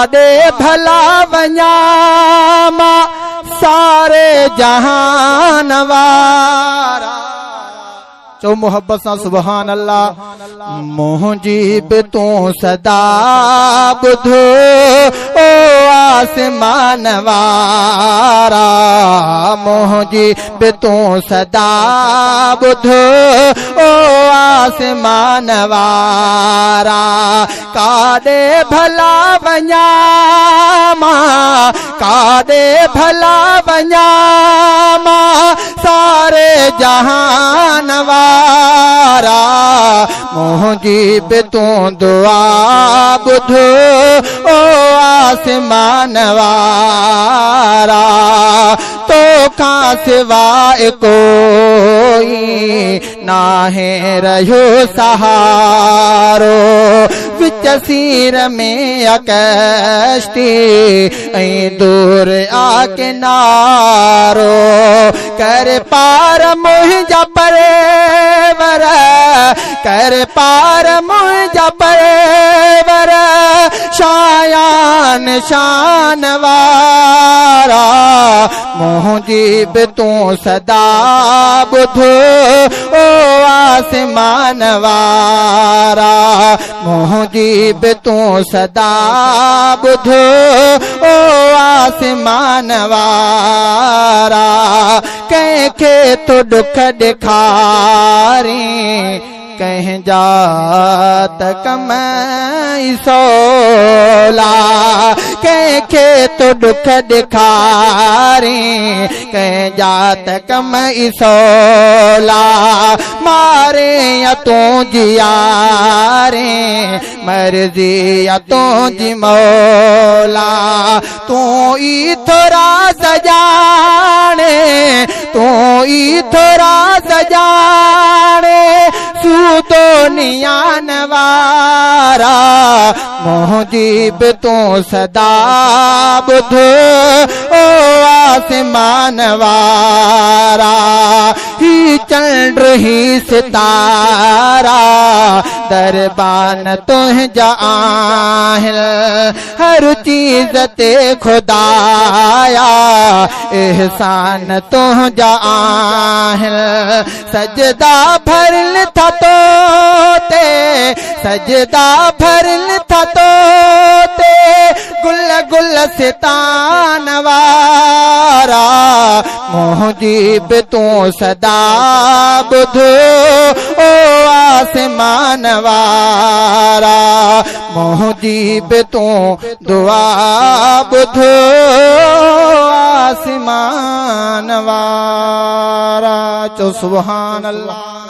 कादे भला वञामा सारे जहान वारा। चो मोहब्बत सा सुभान अल्लाह। मुंहिंजी बि तूं सदा ॿुधो ओ आसमान वारा, मुंहिंजी बि तूं सदा ॿुधो ओ आसमान वारा। काॾे भला वञामा, काॾे भला वञामा सारे जहान वारा। मुंहिंजी बि तूं दुआ ॿुधो ओ आसमान वारा। तोखां सिवाय कोई नाहे रहियो सहारो, विच सीर में अकश्ती ऐं दूर आ किनारो। कर पार मुंहिंजा परेवर, कर पार मुंहिंजा परेवर शायान शान वारा। मुंहिंजी बि तूं सदा ॿुधो ओ आसमान वारा, मुंहिंजी बि तूं सदा ॿुधो ओ आसमान वारा। कंहिंखे तो दुख ॾेखारी कंहिंजा त कमाई सोला, कंहिंखे तो दुख ॾेखारी कंहिंजा त कमाई सोला। मारे या तूं जियारे मर्ज़ी या तुंहिंजी मौला। तूं ई थोरा सजाणे, तूं ई थोरा सजाणे सूतो नियान वारा। मुंहिंजी बि तूं सदा ॿुधो ओ आसमान वारा। ही चंड ही सितारा दरबान तुंहिंजा आहिनि, हर चीज़ ते खुदाया एहसान तुंहिंजा आहिनि। सजदा भरल था तो ते, सजदा भरल था तो ते गुल गुल सितान वारा। मुंहिंजी बि तूं सदा ॿुधो ओ आसमान वारा। मुंहिंजी बि तूं दुआ ॿुधो आसमान वारा। चो सुभान अल्लाह।